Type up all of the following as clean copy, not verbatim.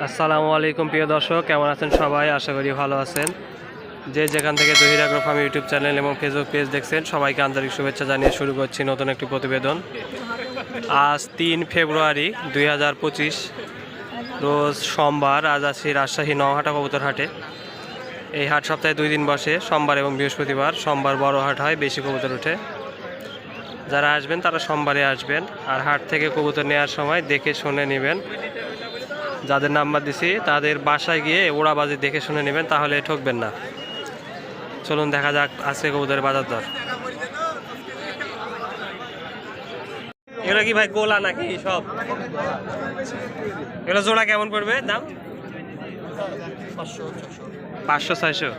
আসসালামু আলাইকুম প্রিয় দর্শক, কেমন আছেন সবাই? আশা করি ভালো আছেন। যে যেখান থেকে Zahir agro farm YouTube channel এবং ফেসবুক পেজ দেখছেন, সবাইকে আন্তরিক শুভেচ্ছা জানিয়ে শুরু করছি নতুন একটি প্রতিবেদন। আজ 3 ফেব্রুয়ারি 2025 রোজ সোমবার। আজ আছি রাজশাহী নওহাটা কবুতর হাটে। এই হাট সপ্তাহে 2 দিন বসে, সোমবার এবং বৃহস্পতিবার। সোমবার বড় হাট হয়, বেশি কবুতর ওঠে। যারা আসবেন তারা সোমবারে আসবেন, আর হাট থেকে কবুতর নেওয়ার সময় দেখে শুনে নেবেন। যাদের নাম্বার দিছি তাদের বাসায় গিয়ে ওড়াবাজি দেখে শুনে নেবেন, তাহলে ঠকবেন না। চলুন দেখা যাক আজকে কবুতরের বাজার দর। এগুলো কি ভাই গোলা নাকি সব? এগুলো জোড়া কেমন পড়বে দাম? 500-600।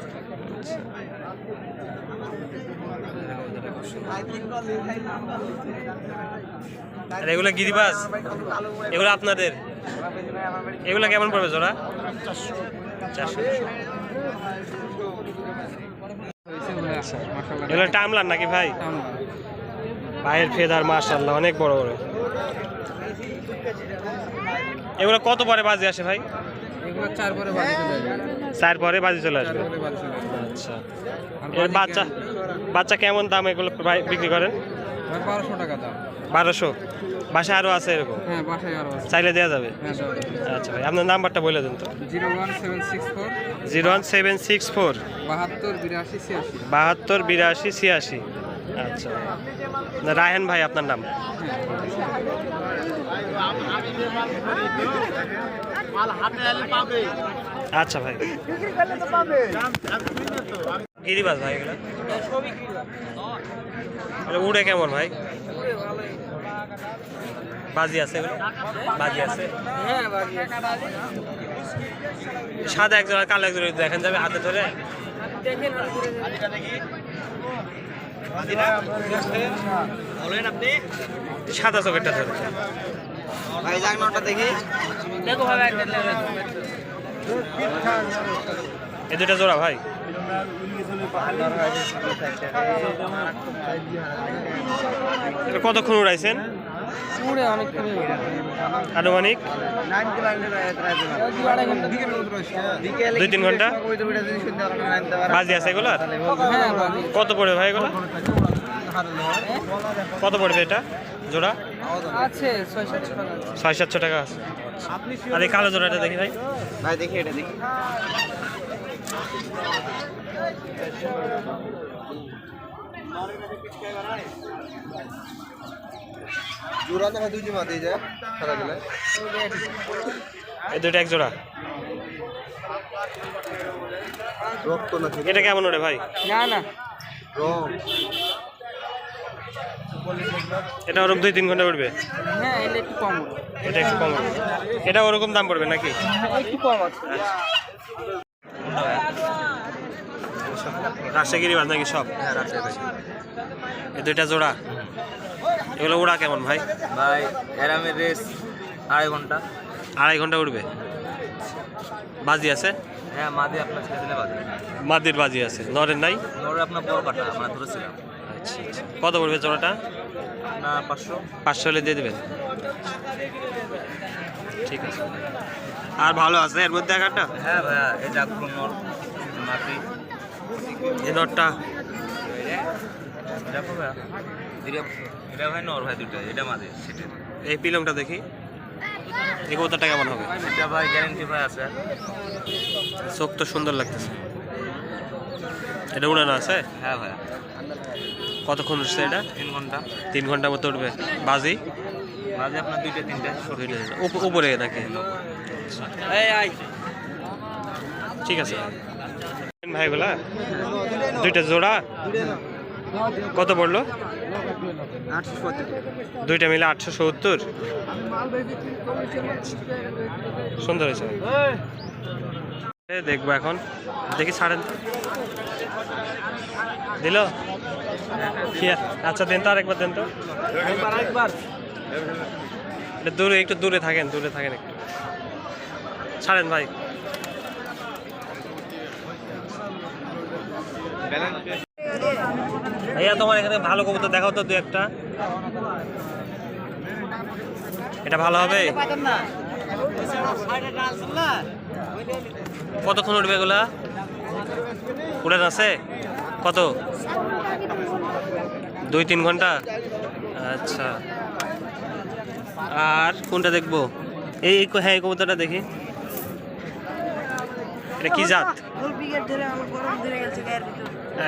আর এগুলো গিরিবাজ, এগুলো আপনাদের? এগুলো কেমন পড়বে জোড়া? 400। এগুলো টামলার নাকি ভাই? পায়ের ফেদার মাশাআল্লাহ অনেক বড় বড়। এগুলো কত পরে বাজি আসে ভাই? এগুলো 4 পরে বাজি চলে আসবে। 4 পরে বাজি চলে আসবে। আচ্ছা, এর বাচ্চা কেমন দাম এগুলো বিক্রি করেন? 1200 টাকা দাম। 1200। বাসায় আরো আছে এরকম? হ্যাঁ, বাসায় আরো আছে। চাইলে দেওয়া যাবে? হ্যাঁ, দেওয়া যাবে। আচ্ছা ভাই, আপনার নাম্বারটা বলে দেন তো। 01764 01764 72 82 86। 72 82 86। আচ্ছা, রায়হান ভাই আপনার নাম? আচ্ছা ভাই, গিরিবাজ ভাই এগুলো উড়ে কেমন ভাই? বাজি আছে এগুলো? বাজি আছে? হ্যাঁ, বাজি আছে। সাদা একজন আর কালো একজন দেখেন যাবে হাতে ধরে। সাদা চোখেরটা ধরে ভাই জাগনাটা দেখি। দেখো ভাই, একটা এই দুটা জোড়া ভাই? কতক্ষণ উড়াইছেন? আনুমানিক 2-3 ঘন্টা। বাজি আছে এগুলো? কত পড়বে ভাই এগুলো? কত পড়বে এটা জোড়া? আছে 600-700 টাকা আছে। আর এই কালো জোড়াটা দেখি ভাই। ভাই দেখি, এটা দেখি। এই দুটো এক জোড়া। এটা কেমন ওরে ভাই? না না, এটা ওরকম 2-3 ঘন্টা উঠবে? হ্যাঁ, এটা একটু কম। এটা একটু কম হবে। এটা ওরকম দাম পড়বে নাকি? একটু কম আছে। রাজশাহী গিরিবাজ নাকি সব? এই দুইটা জোড়া। এগুলো উড়া কেমন ভাই? ভাই এরামের রেস 2.5 ঘন্টা। 2.5 ঘন্টা উঠবে। বাজি আছে? হ্যাঁ, মাদি আপনার ছেড়ে দিলে বাজি। মাদির বাজি আছে, নরের নাই? নরে আপনার বড় কাটা আমরা ধরেছিলাম। আচ্ছা আচ্ছা, কত পড়বে জোড়াটা? না, 500। 500 হলে দিয়ে দেবেন? ঠিক আছে। আর ভালো আছে এর মধ্যে একটা? হ্যাঁ ভাইয়া, এই জাগপুর নর মাটি। এই নটটা দেখো ভাইয়া, এটা ভাই নর ভাই দুটো, এটা মাদি সেটা। এই পিলংটা দেখি, এই কতটা কেমন হবে? এটা ভাই গ্যারান্টি ভাই আছে। চোখ তো সুন্দর লাগতেছে। এটা উড়ানো আছে? হ্যাঁ ভাইয়া। কতক্ষণ উঠছে এটা? 3 ঘন্টা। 3 ঘন্টা মতো উঠবে। বাজি মাঝে আপনার 2-3টে উপরে নাকি? ঠিক আছে ভাইগুলা। দুইটা জোড়া কত পড়লো? 870। দুইটা মিলে 870। সুন্দর হয়েছে। দেখবো এখন, দেখি ছাড়েন দিল। আচ্ছা দেন তো, আরেকবার দেন তো। দূরে, একটু দূরে থাকেন একটু। ছাড়েন ভাই। ভাইয়া তোমার এখানে ভালো কবুতর দেখাও তো 2-1টা। এটা ভালো হবে। কতক্ষণ উঠবে এগুলা? উড়ান আছে কত? 2-3 ঘন্টা। আচ্ছা, আর কোনটা দেখবো? হ্যাঁ, এই কবুতরটা দেখি। এটা কি জাত?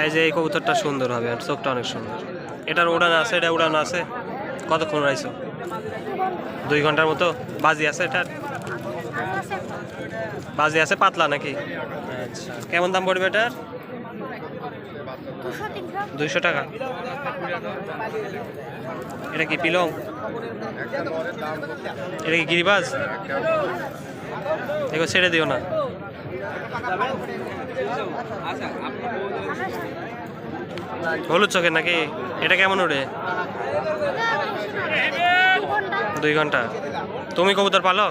এই যে এই কবুতরটা সুন্দর হবে, আর চোখটা অনেক সুন্দর। এটার উড়ান আছে? এটা উড়ান আছে? কতক্ষণ উড়াইছো? 2 ঘন্টার মতো। বাজি আছে এটার? বাজি আছে, পাতলা নাকি? আচ্ছা, কেমন দাম পড়বে এটার? 200 টাকা। এটা কি পিলং? এটা কি গিরিবাজ? দেখো, ছেড়ে দিও না। হলুদ চোখের নাকি? এটা কেমন ওড়ে? 2 ঘন্টা। তুমি কবুতর পালো?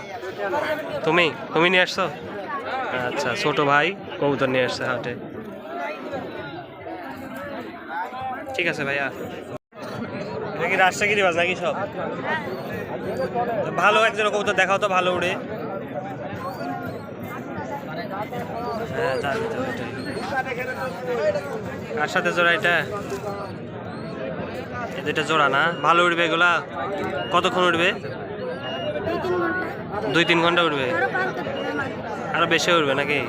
তুমি নিয়ে আসছো? আচ্ছা, ছোট ভাই কবুতর নিয়ে আসছে হাটে। ঠিক আছে ভাইয়া। এটা কি রাজশাহী গিরিবাজ নাকি সব? ভালো একজন কবুতর দেখাও তো, ভালো উড়ে। হ্যাঁ, তার ভিতরে ওটাই। কার সাথে জোড়া এটা? এই দুইটা জোড়া না? ভালো উঠবে এগুলা? কতক্ষণ উঠবে? 2-3 ঘন্টা উঠবে। আরো বেশি উঠবে নাকি?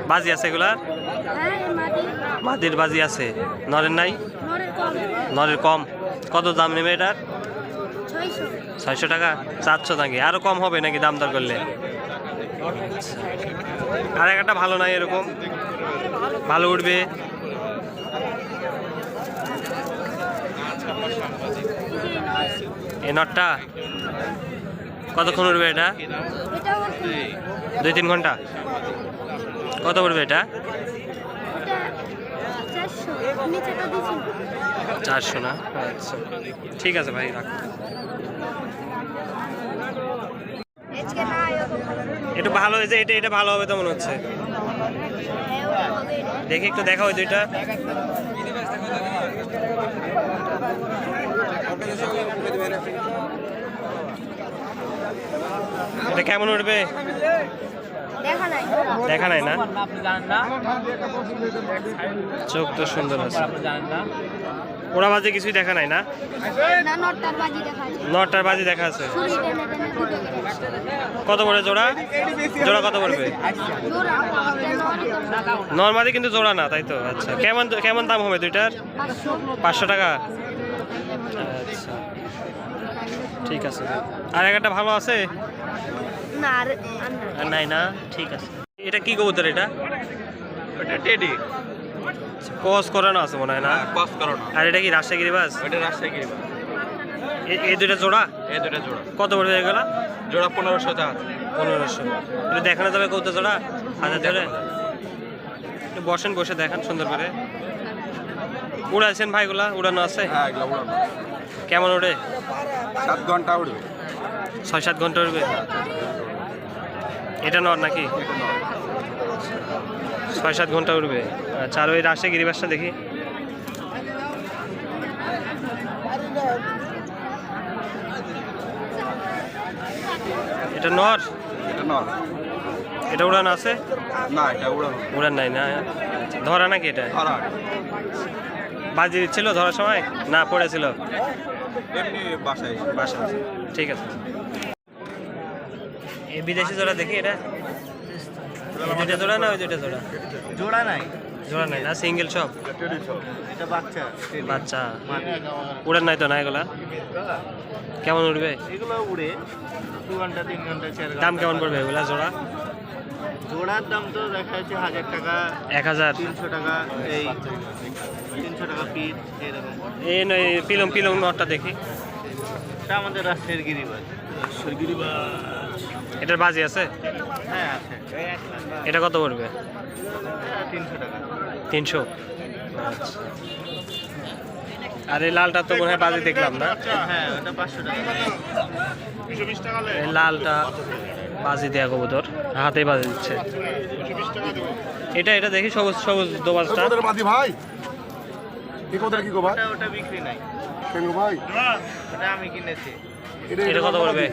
বাজি আছে এগুলার? মাটির বাজি আছে, নরের নাই? নরের কম। কত দাম নেবে এটার? 600 টাকা। 400 নাকি? আরো কম হবে নাকি দাম দর করলে? আর একটা ভালো নাই এরকম? ভালো উঠবে। এই নটটা কতক্ষণ উঠবে এটা? 2-3 ঘন্টা। কত উঠবে এটা? 400 না? আচ্ছা, ঠিক আছে ভাই, রাখো। একটু ভালো হয়েছে, এটা ভালো হবে তো মনে হচ্ছে। দেখি একটু দেখা, ওই দুইটা। এটা কেমন উঠবে? দেখা নাই না? চোখ তো সুন্দর আছে। ওরা বাজে কিছুই দেখা নাই না? নটার বাজি দেখা আছে। কত পড়ে জোড়া? জোড়া কত পড়বে? নর্মালি কিন্তু জোড়া না, তাই তো? আচ্ছা, কেমন দাম হবে দুইটার? 500 টাকা। আচ্ছা, ঠিক আছে। আর একটা ভালো আছে? নাই না? ঠিক আছে। এটা কি কবুতর এটা? এটা টেডি। কস করানো আছে মনে হয় না? কস করানো। আর এটা কি রাজশাহী গিরিবাজ? এটা রাজশাহী গিরিবাজ। এই দুইটা জোড়া? এই দুটো জোড়া। কত পড়বে এগুলা? জোড়া 1500 টাকা। 1500। এটা দেখানো যাবে কবুতর জোড়া? হাজার ধরে বসেন, বসে দেখান সুন্দর করে। উড়াইছেন ভাইগুলা? উড়ানো আছে? হ্যাঁ, এগুলো উড়ানো। কেমন ওড়ে? 7 ঘন্টা উড়বে। 6-7 ঘন্টা উড়বে। এটা নর নাকি? 6-7 ঘন্টা উড়বে। আচ্ছা, আর ওই রাজশাহী গিরিবাসটা দেখি। এটা নর? এটা নর। এটা উড়ানো আছে? না, এটা উড়ানো। উড়ান নাই না? ধরা নাকি এটা? ধরা। বাজি ছিল ধরার সময় না পড়েছিল? এমনি বাসায়। ঠিক আছে। এই বিদেশি জোড়া দেখি। এটা দুইটা জোড়া না ওই দুইটা জোড়া? জোড়া নাই। জোড়া নাই না? সিঙ্গেল সব? এটা বাচ্চা। বাচ্চা। উড়ান নাই তো না এগুলা? কেমন উড়বে? এগুলো উড়ে 2 ঘন্টা 3 ঘন্টা 4 ঘন্টা। দাম কেমন পড়বে এগুলা জোড়া? জোড়ার দাম তো দেখা যাচ্ছে 1000 টাকা, 1000, 300 টাকা, এই 300 টাকা পিস এরকম। এই নয় পিলং নটটা দেখি। এটা আমাদের রাজশাহীর গিরিবাজ। রাজশাহীর গিরিবাজ। এটার বাজি আছে? হ্যাঁ, আছে। এটা কত পড়বে? 300 টাকা। 300। আচ্ছা। আর এই লালটা তো মনে হয় বাজি দেখলাম না? হ্যাঁ, ওটা 500 টাকা। এই লালটা বাজি দেয়া কবুতর, হাতে বাজি দিচ্ছে। এটা দেখি সবুজ দোবাজটা। ভাই কি কোথায় কি গো ভাই? ওটা বিক্রি নাই। কেন গো ভাই? ওটা আমি কিনেছি। এটা কত পড়বে?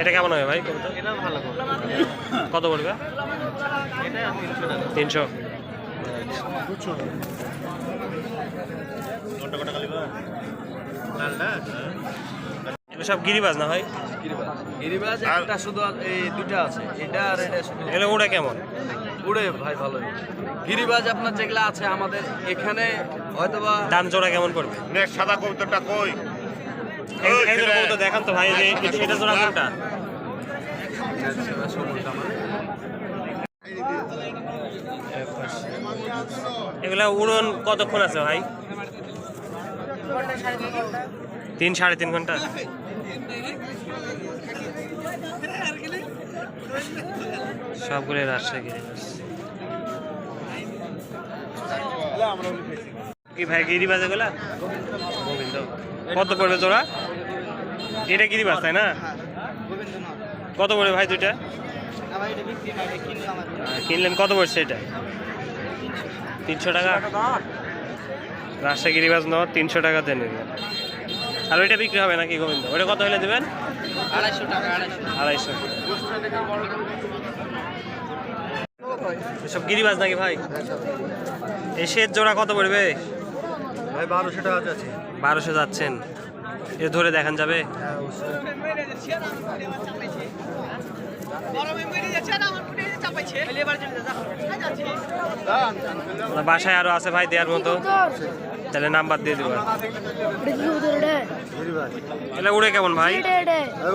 এটা কেমন হবে ভাই? কত পড়বে? 300। এগুলো সব গিরিবাজ না ভাই? গিরিবাজ একটা শুধু এই দুইটা আছে, এটা আর এটা শুধু এগুলো ওটা কেমন? উড়ে ভাই ভালো। গিরিবাজ আপনার যেগুলা আছে আমাদের এখানে হয়তোবা দাম জোড়া কেমন পড়বে? সাদা কবুতরটা কই? একজোড়া কবুতর দেখান তো ভাই, এটা জোড়া কোনটা? এগুলা উড়ন কতক্ষণ আছে ভাই? 3-3.5 ঘন্টা। সবগুলো রাজশাহী গিরিবাজ। কি ভাই গিরিবাজ এগুলা? গোবিন্দ। কত পড়বে জোড়া? এটা গিরিবাজ তাই না? কত পড়বে ভাই দুইটা? কিনলেন কত পড়ছে এটা? 300 টাকা। রাজশাহী গিরিবাজ ন 300 টাকাতে নেবেন। আর ওইটা বিক্রি হবে নাকি গোবিন্দ? ওইটা কত হলে দেবেন? 250 টাকা। 250। এসব গিরিবাজ নাকি ভাই? এই শেষ জোড়া কত পড়বে ভাই 1200 টাকা আছে। 1200 যাচ্ছেন? এ ধরে দেখান যাবে? বাসায় আরো আছে ভাই দেওয়ার মতো, তাহলে নাম্বার দিয়ে দিব। এটা উড়ে কেমন ভাই?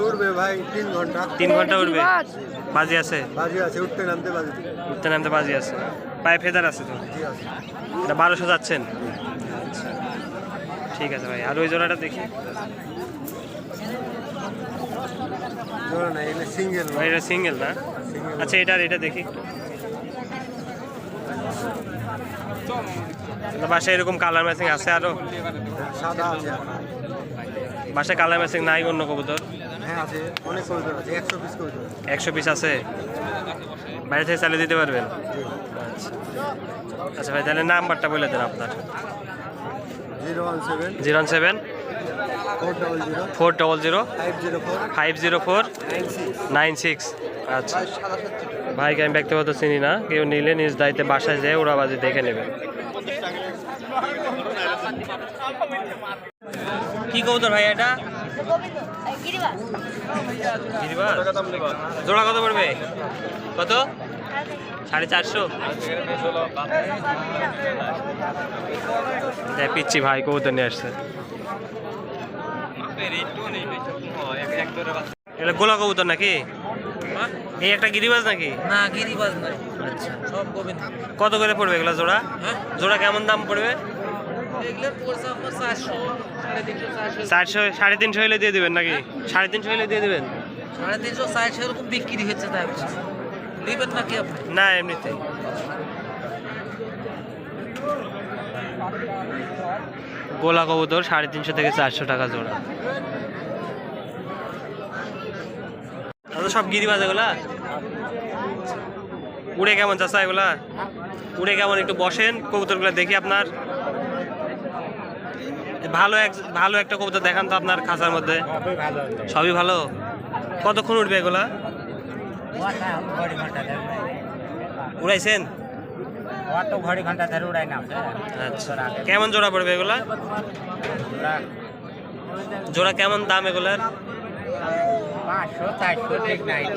উড়বে ভাই 3 ঘন্টা। 3 ঘন্টা উড়বে? বাজি আছে? বাজি আছে, উঠতে নামতে বাজি। উঠতে নামতে বাজি আছে, পায়ে ফেদার আছে তো? এটা 1200 যাচ্ছেন? ঠিক আছে ভাই। আর ওই জোড়াটা দেখি। জোড়া নাই, এটা সিঙ্গেল। ভাই এটা সিঙ্গেল না? আচ্ছা এটা দেখি। বাসায় এরকম কালার ম্যাচিং আছে আরো? সাদা আছে। বাসায় কালার ম্যাচিং নাই অন্য কবুতর? হ্যাঁ আছে, অনেক কবুতর আছে, 100 পিস কবুতর। 100 পিস আছে? বাইরে থেকে চালিয়ে দিতে পারবেন? আচ্ছা ভাই, তাহলে নাম্বারটা বলে দেন আপনার। 017 400 504 504 96। আচ্ছা ভাইকে আমি ব্যক্তিগত চিনি না, কেউ নিলে নিজ দায়িত্বে বাসায় যেয়ে ওরাবাজি দেখে নেবেন। কি কবুতর ভাই এটা? গিরিবাজ। জোড়া কত পড়বে? কত? 450। পিচ্ছি ভাই কবুতর নিয়ে আসছে। এটা গোলা কবুতর নাকি? এই একটা গিরিবাজ নাকি? না গিরিবাজ নাই, আচ্ছা, সব গোবিন্দ। কত করে পড়বে এগুলা জোড়া? হ্যাঁ, জোড়া কেমন দাম পড়বে? এগুলো পড়ছে আপনার 400 350 400 350 হলে দিয়ে দেবেন নাকি? 350 হলে দিয়ে দেবেন? 350 400 এরকম বিক্রি হচ্ছে, তাই বলছি। নেবেন নাকি আপনি? না এমনিতে। গোলা কবুতর 350 থেকে 400 টাকা জোড়া। সব গিরিবাজ এগুলা? উড়ে কেমন চাচা এগুলা? উড়ে কেমন? একটু বসেন, কবুতরগুলো দেখি আপনার। ভালো একটা কবুতর দেখান তো আপনার খাঁচার মধ্যে। সবই ভালো? কতক্ষণ উঠবে এগুলা? উড়াইছেন? আচ্ছা, কেমন জোড়া পড়বে এগুলা? জোড়া কেমন দাম এগুলার?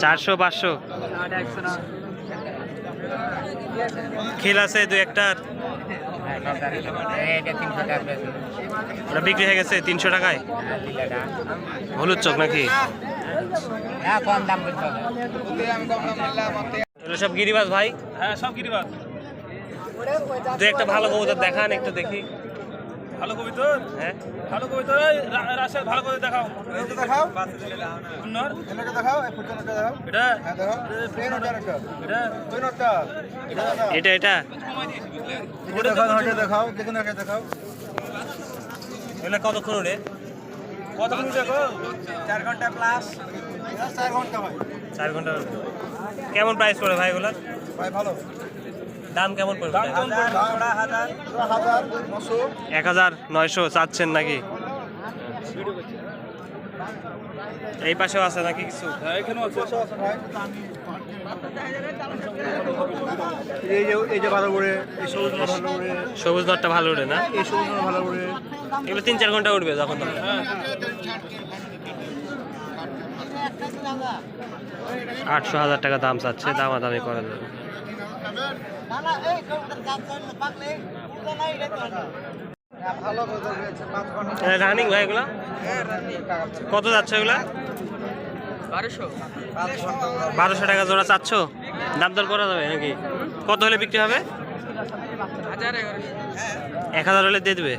400-500। খিল আছে 2-1টার? ওটা বিক্রি হয়ে গেছে 300 টাকায়? হলুদ চোখ নাকি? এগুলো সব গিরিবাজ ভাই? হ্যাঁ সব গিরিবাজ। 2-1টা ভালো কবুতর দেখান একটু দেখি। ভালো কবুতর? হ্যাঁ ভালো কবুতর রাশের ভালো করে দেখাও। এটা দেখাও। সুন্দর। এটা দেখাও, এই ফুটটা দেখাও। এটা হ্যাঁ দেখাও। প্লেন ওটা একটা। এটা ওই নটটা। এটা ওটা দেখাও, ওটা দেখাও, দেখুন এটা দেখাও। এগুলো কতক্ষণ উড়ে? কতক্ষণ দেখো? 4 ঘন্টা প্লাস। 4 ঘন্টা ভাই। 4 ঘন্টা উড়বে। কেমন প্রাইস পড়ে ভাই এগুলো? ভাই ভালো। দাম কেমন পড়বে? দাম কেমন পড়বে? 1900 1900 চাচ্ছেন নাকি? এই পাশেও আছে নাকি কিছু? এখানেও আছে ভাই। এই যে ভালো করে, এই সবুজ নর ভালো করে, সবুজ নটটা ভালো উঠে না? এই সবুজ নর ভালো করে। এগুলো 3-4 ঘন্টা উঠবে যখন তখন। 800,000 টাকা দাম চাচ্ছে, দামাদামি করা যাবে। রানিং ভাই এগুলা কত যাচ্ছে এগুলা? 1200 টাকা জোড়া চাচ্ছ? দাম দর করা যাবে নাকি? কত হলে বিক্রি হবে? 1000 হলে দিয়ে দেবে?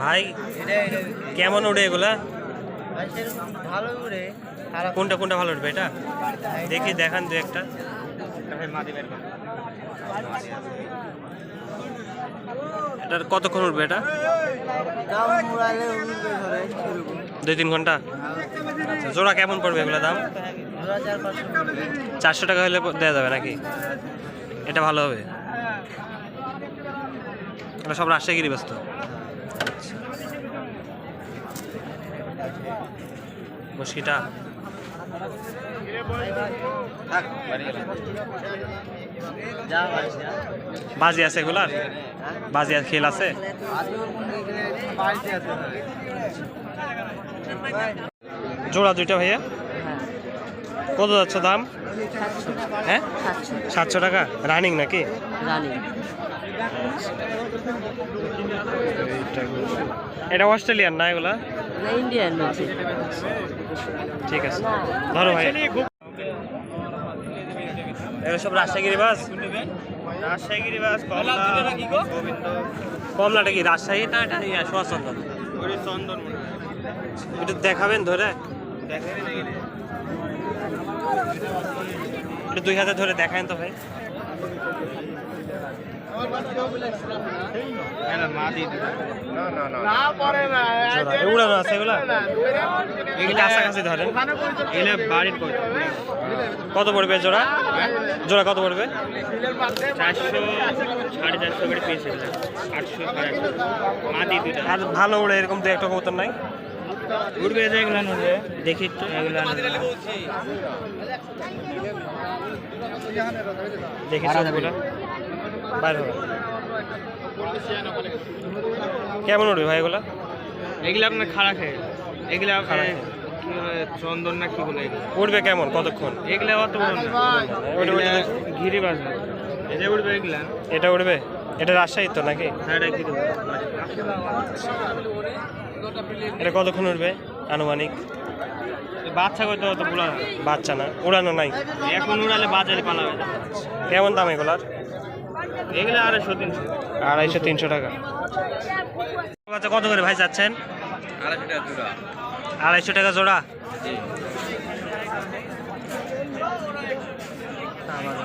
ভাই কেমন উঠে এগুলা? ভালো করে কোনটা কোনটা ভালো উঠবে এটা দেখি, দেখান দু একটা। এটার কতক্ষণ উঠবে এটা? 2-3 ঘন্টা। আচ্ছা, জোড়া কেমন পড়বে এগুলো দাম? 400 টাকা হলে দেওয়া যাবে নাকি? এটা ভালো হবে। এটা সব রাজশাহীগিরি ব্যস্ত। মুশকিটা বাজি আছে এগুলার? বাজি আর খেল আছে? জোড়া দুইটা ভাইয়া কত যাচ্ছে দাম? হ্যাঁ 700 টাকা। রানিং নাকি? এটা অস্ট্রেলিয়ান না এগুলা? ইন্ডিয়ান ঠিক আছে ধরো ভাই। এগুলো সব রাজশাহীগিরি বাস? রাজশাহীগিরি বাস। কমলাটা কি রাজশাহী না এটা সোয়াচন্দন? চন্দন একটু দেখাবেন ধরে? একটু 2 হাতে ধরে দেখান তো ভাই। উড়ানো আছে এগুলা? এগুলো কাছাকাছি ধরেন। এগুলো বাড়ির কত পড়বে জোড়া? জোড়া কত পড়বে? 400 450 করে পিস। 800 আর ভালো উড়ে এরকম দু একটা কবুতর নাই? উড়বে এগুলো উড়বে, দেখি একটু এগুলো দেখি সবগুলো বাইরে হবে। কেমন উঠবে ভাই এগুলা? এগুলো আপনার খাড়া খেয়ে, এগুলো চন্দন না কি বলে, উঠবে কেমন কতক্ষণ? এগুলো অত ঘিরে বাজবে। এই যে উঠবে এগুলা, এটা উঠবে? এটা রাজশাহী তো নাকি? হ্যাঁ এটা ঘিরে এটা কতক্ষণ উঠবে আনুমানিক? বাচ্চা করতে অত বলা বাচ্চা না, উড়ানো নাই এখন, উড়ালে বাজারে পালাবে। কেমন দাম এগুলার? এগুলো 250-300। 250-300 টাকা। আচ্ছা কত করে ভাই যাচ্ছেন? 250 টাকা জোড়া।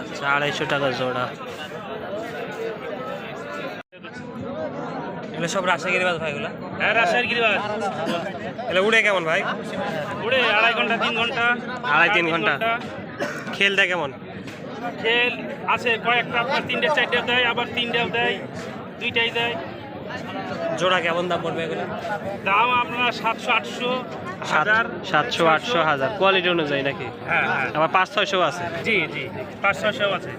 আচ্ছা 250 টাকা জোড়া। এগুলো সব রাজশাহীগিরি বাস ভাই? এগুলো হ্যাঁ রাজশাহীগিরি বাস। এগুলো উড়ে কেমন ভাই? উড়ে 2.5 ঘন্টা 3 ঘন্টা। 2.5-3 ঘন্টা। খেলটা কেমন? খেল আছে কয়েকটা, আপনার 3টে 4টে দেয়, আবার 3টাও দেয়, 2টাই দেয়। জোড়া কেমন দাম পড়বে এগুলো? দাম আপনার 700-800 1000। 700-800 1000 কোয়ালিটি অনুযায়ী নাকি? হ্যাঁ হ্যাঁ আবার 500-600 আছে? জি জি 500-600 আছে।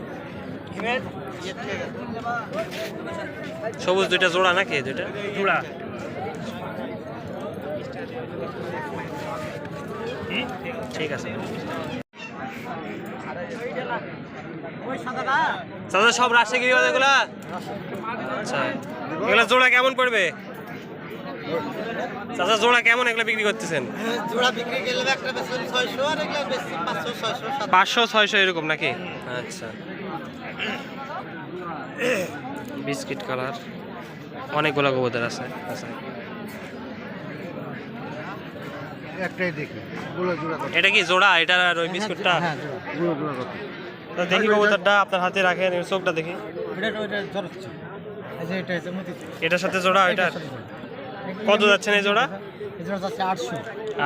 সবুজ দুইটা জোড়া নাকি? দুইটা জোড়া। ঠিক আছে। দাদা সব রাজশাহীগিরি বাস এগুলা? আচ্ছা এগুলা জোড়া কেমন পড়বে চাচা? জোড়া কেমন এগুলা বিক্রি করতেছেন? জোড়া বিক্রি গেলে একটা বেশি 600 আর এগুলা বেশি 500 600 500-600 এরকম নাকি? আচ্ছা বিস্কিট কালার অনেকগুলো কবুতর আছে। আচ্ছা একটাই দেখি এটা কি জোড়া? এটা আর ওই বিস্কুটটা? তা দেখি কবুতরটা আপনার হাতে রাখেন, চোখটা দেখি। এটার সাথে জোড়া? এটার কত যাচ্ছেন এই জোড়া?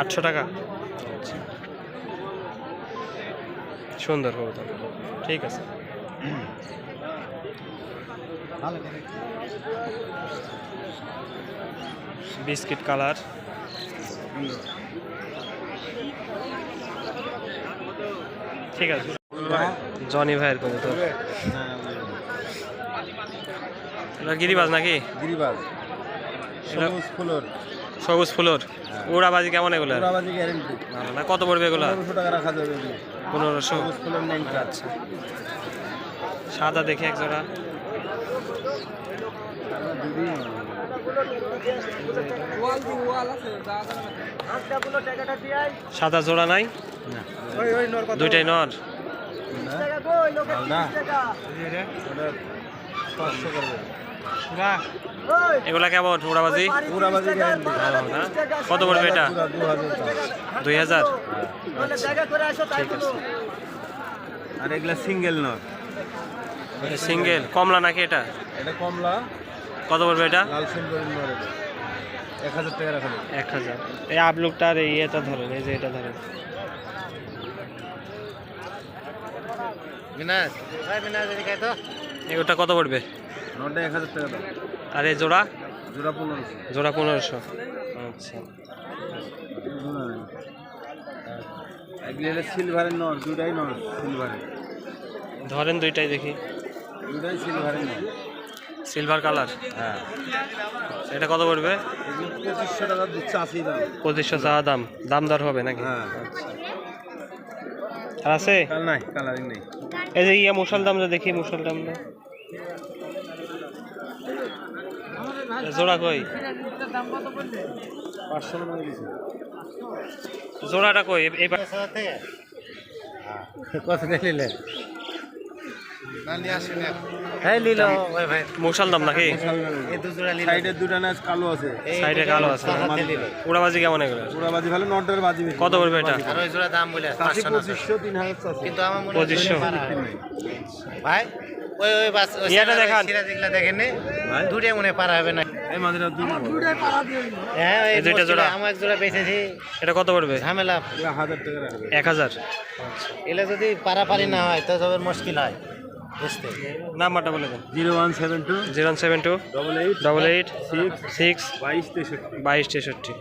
800 টাকা। সুন্দর কবুতর, ঠিক আছে। Biscuit colour. ঠিক আছে, জনি ভাইয়ের কবুতর। এটা গিরিবাজ নাকি? গিরিবাজ এটা সবুজ ফুলর সবুজ ফুলর। উড়াবাজি কেমন এগুলো? পুরাবাজি গ্যারেন্টি। না কত পড়বে এগুলো? 1500 টাকা রাখা যাবে এগুলো। 1500। সবুজ ফুলর নেন কাজ। সাদা দেখি এক জোড়া। সাদা জোড়া নাই? দুইটাই নর। না ওটা 500 করবে। এগুলা কেমন উড়াবাজি? পুরাবাজি গ্যারেন্টি। ভালো না? কত পড়বে এটা? 2000। ঠিক আছে। আর এগুলা সিঙ্গেল নর। সিঙ্গেল কমলা নাকি এটা? এটা কমলা কত পড়বে এটা? লাল সুন্দরী নর। এটা 1000 টাকা রাখা যাবে। 1000। এই আপলুকটা আর এই এটা ধরেন, এই যে এটা ধরেন। মিনাজ ভাই, মিনাজ এদিকে আয় তো। এগুলোটা কত পড়বে? নরটা 1000 টাকা দাম। আর এই জোড়া? জোড়া 1500। জোড়া 1500। আচ্ছা। এগুলো সিলভারের নর, দুটাই নর সিলভারের। ধরেন দুইটাই দেখি। দুটাই সিলভারের নর। Silver colour. হ্যাঁ, এটা কত পড়বে? এগুলো 2500 টাকা দিচ্ছে, 80 দাম। 2500 চাওয়া দাম। দামদার হবে নাকি? হ্যাঁ। আর আছে? কাল নাই, কালারিং নেই। এই যে ইয়া মুসল দামটা দেখি, মুসল দামটা। জোড়া কই? 500 টাকা দিচ্ছে। জোড়াটা কই? এই কত নিলেন? হ্যাঁ নিল ওই ভাই, মুসল দাম নাকি? এই দুজোড়া নিল। সাইডের দুটা না কালো আছে। সাইডে কালো আছে। উড়াবাজি কেমন এগুলো? পুরাবাজি ভালো, নটার বাজি বেশি। কত পড়বে এটা? আর ওই জোড়া দাম বলে 500 না। 2500 3000 চাচ্ছে। কিন্তু আমার মনে 2500। ভাই ওই ওই বাস ওই ইয়াটা দেখান। সিরাজগুলা দেখেন নি, ভাই দুটো মনে পারা হবে না। এই মাঝেরা দুটো হ্যাঁ এই এই দুইটা দুইটা জোড়া? জোড়া আমার এক জোড়া বেচেছি, এটা কত পড়বে? ঝামেলা। 1000 টাকা রাখবে। 1000। এলে যদি পারাপারি না হয় তো তবে মুশকিল হয় বুঝতে। নাম্বারটা বলে দেন। 0172 072 88 88 6 6 22 63। 22 63।